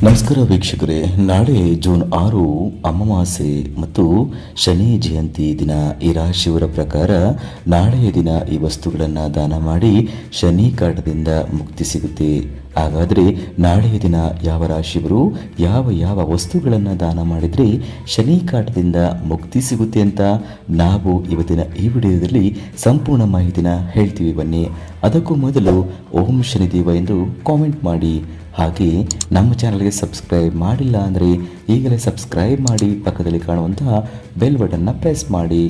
ನಮಸ್ಕಾರ ವೀಕ್ಷಕರೇ, ನಾಳೆ ಜೂನ್ 6 ಅಮಾವಾಸ್ಯೆ ಮತ್ತು ಶನಿ ಜಯಂತಿ ದಿನ. ಈ ರಾಶಿಯವರ ಪ್ರಕಾರ ನಾಳೆಯ ದಿನ ಈ ವಸ್ತುಗಳನ್ನು ದಾನ ಮಾಡಿ ಶನಿ ಕಾಟದಿಂದ ಮುಕ್ತಿ ಸಿಗುತ್ತೆ. ಹಾಗಾದರೆ ನಾಳೆಯ ದಿನ ಯಾವ ರಾಶಿಯವರು ಯಾವ ಯಾವ ವಸ್ತುಗಳನ್ನು ದಾನ ಮಾಡಿದರೆ ಶನಿ ಕಾಟದಿಂದ ಮುಕ್ತಿ ಸಿಗುತ್ತೆ ಅಂತ ನಾವು ಇವತ್ತಿನ ಈ ವಿಡಿಯೋದಲ್ಲಿ ಸಂಪೂರ್ಣ ಮಾಹಿತಿನ ಹೇಳ್ತೀವಿ. ಬನ್ನಿ, ಅದಕ್ಕೂ ಮೊದಲು ಓಂ ಶನಿದೇವ ಎಂದು ಕಾಮೆಂಟ್ ಮಾಡಿ. ಹಾಗೆ ನಮ್ಮ ಚಾನಲ್ಗೆ ಸಬ್ಸ್ಕ್ರೈಬ್ ಮಾಡಿಲ್ಲ ಅಂದರೆ ಈಗಲೇ ಸಬ್ಸ್ಕ್ರೈಬ್ ಮಾಡಿ, ಪಕ್ಕದಲ್ಲಿ ಕಾಣುವಂತಹ ಬೆಲ್ ಬಟನ್ನ ಪ್ರೆಸ್ ಮಾಡಿ.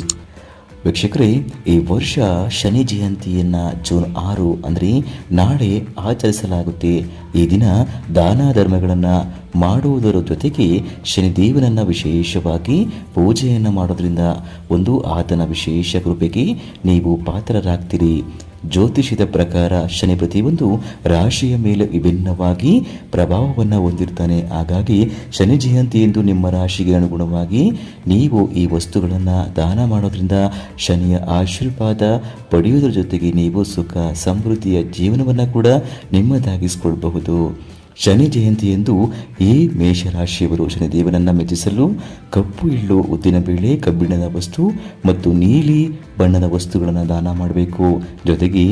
ವೀಕ್ಷಕರೇ, ಈ ವರ್ಷ ಶನಿ ಜಯಂತಿಯನ್ನು ಜೂನ್ 6 ಅಂದರೆ ನಾಳೆ ಆಚರಿಸಲಾಗುತ್ತೆ. ಈ ದಿನ ದಾನ ಧರ್ಮಗಳನ್ನು ಮಾಡುವುದರ ಜೊತೆಗೆ ಶನಿದೇವನನ್ನು ವಿಶೇಷವಾಗಿ ಪೂಜೆಯನ್ನು ಮಾಡೋದ್ರಿಂದ ಆತನ ವಿಶೇಷ ಕೃಪೆಗೆ ನೀವು ಪಾತ್ರರಾಗ್ತೀರಿ. ಜ್ಯೋತಿಷದ ಪ್ರಕಾರ ಶನಿ ಪ್ರತಿಯೊಂದು ರಾಶಿಯ ಮೇಲೆ ವಿಭಿನ್ನವಾಗಿ ಪ್ರಭಾವವನ್ನು ಹೊಂದಿರ್ತಾನೆ. ಹಾಗಾಗಿ ಶನಿ ಜಯಂತಿ ಎಂದು ನಿಮ್ಮ ರಾಶಿಗೆ ಅನುಗುಣವಾಗಿ ನೀವು ಈ ವಸ್ತುಗಳನ್ನು ದಾನ ಮಾಡೋದ್ರಿಂದ ಶನಿಯ ಆಶೀರ್ವಾದ ಪಡೆಯುವುದರ ಜೊತೆಗೆ ನೀವು ಸುಖ ಸಮೃದ್ಧಿಯ ಜೀವನವನ್ನು ಕೂಡ ನಿಮ್ಮದಾಗಿಸಿಕೊಳ್ಳಬಹುದು. ಶನಿ ಜಯಂತಿಯಂದು ಈ ಮೇಷರಾಶಿಯವರು ಶನಿದೇವನನ್ನು ಮೆಚ್ಚಿಸಲು ಕಪ್ಪು ಎಳ್ಳು, ಉದ್ದಿನಬೇಳೆ, ಕಬ್ಬಿಣದ ವಸ್ತು ಮತ್ತು ನೀಲಿ ಬಣ್ಣದ ವಸ್ತುಗಳನ್ನು ದಾನ ಮಾಡಬೇಕು. ಜೊತೆಗೆ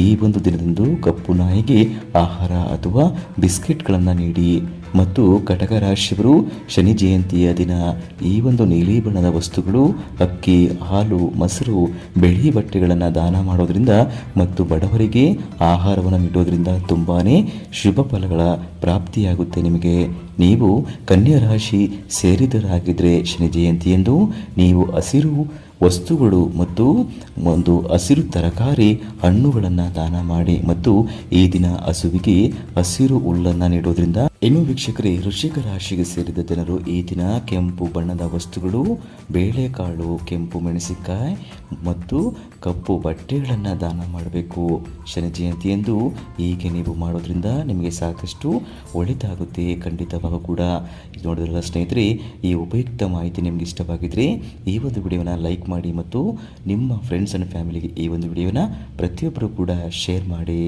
ಈ ದಿನದಂದು ಕಪ್ಪು ನಾಯಿಗೆ ಆಹಾರ ಅಥವಾ ಬಿಸ್ಕೆಟ್ಗಳನ್ನು ನೀಡಿ. ಮತ್ತು ಕಟಕ ರಾಶಿಯವರು ಶನಿ ಜಯಂತಿಯ ದಿನ ಈ ನೀಲಿ ಬಣ್ಣದ ವಸ್ತುಗಳು, ಅಕ್ಕಿ, ಹಾಲು, ಮೊಸರು, ಬೆಳ್ಳಿ ಬಟ್ಟೆಗಳನ್ನು ದಾನ ಮಾಡೋದ್ರಿಂದ ಮತ್ತು ಬಡವರಿಗೆ ಆಹಾರವನ್ನು ನೀಡೋದ್ರಿಂದ ತುಂಬಾ ಶುಭ ಫಲಗಳ ಪ್ರಾಪ್ತಿಯಾಗುತ್ತೆ ನಿಮಗೆ. ನೀವು ಕನ್ಯಾ ರಾಶಿ ಸೇರಿದರಾಗಿದ್ದರೆ ಶನಿ ಜಯಂತಿಯಂದು ನೀವು ಹಸಿರು ವಸ್ತುಗಳು ಮತ್ತು ಹಸಿರು ತರಕಾರಿ, ಹಣ್ಣುಗಳನ್ನು ದಾನ ಮಾಡಿ ಮತ್ತು ಈ ದಿನ ಹಸುವಿಗೆ ಹಸಿರು ಹುಲ್ಲನ್ನು ನೀಡೋದ್ರಿಂದ. ಇನ್ನು ವೀಕ್ಷಕರೇ, ವೃಶ್ಚಿಕ ರಾಶಿಗೆ ಸೇರಿದ ಜನರು ಈ ದಿನ ಕೆಂಪು ಬಣ್ಣದ ವಸ್ತುಗಳು, ಬೇಳೆಕಾಳು, ಕೆಂಪು ಮೆಣಸಿನಕಾಯಿ ಮತ್ತು ಕಪ್ಪು ಬಟ್ಟೆಗಳನ್ನು ದಾನ ಮಾಡಬೇಕು. ಶನಿ ಜಯಂತಿಯಂದು ಹೀಗೆ ನೀವು ಮಾಡೋದ್ರಿಂದ ನಿಮಗೆ ಸಾಕಷ್ಟು ಒಳಿತಾಗುತ್ತೆ. ಖಂಡಿತವಾಗೂ ಕೂಡ ನೋಡಿದ್ರಲ್ಲ ಸ್ನೇಹಿತರೆ, ಈ ಉಪಯುಕ್ತ ಮಾಹಿತಿ ನಿಮ್ಗೆ ಇಷ್ಟವಾಗಿದ್ದರೆ ಈ ವಿಡಿಯೋನ ಲೈಕ್ ಮಾಡಿ ಮತ್ತು ನಿಮ್ಮ ಫ್ರೆಂಡ್ಸ್ ಆ್ಯಂಡ್ ಫ್ಯಾಮಿಲಿಗೆ ಈ ವಿಡಿಯೋನ ಪ್ರತಿಯೊಬ್ಬರು ಕೂಡ ಶೇರ್ ಮಾಡಿ.